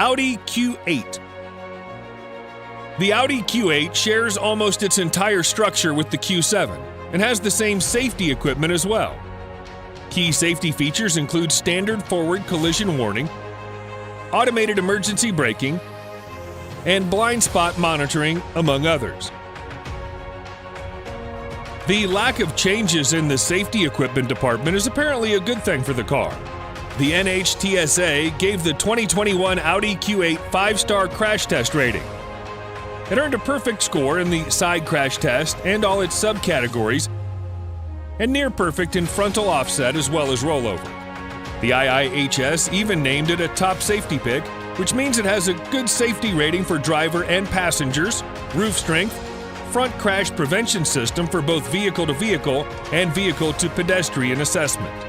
Audi Q8. The Audi Q8 shares almost its entire structure with the Q7 and has the same safety equipment as well. Key safety features include standard forward collision warning, automated emergency braking, and blind spot monitoring, among others. The lack of changes in the safety equipment department is apparently a good thing for the car. The NHTSA gave the 2021 Audi Q8 5-star crash test rating. It earned a perfect score in the side crash test and all its subcategories, and near perfect in frontal offset as well as rollover. The IIHS even named it a top safety pick, which means it has a good safety rating for driver and passengers, roof strength, front crash prevention system for both vehicle-to-vehicle and vehicle-to-pedestrian assessment.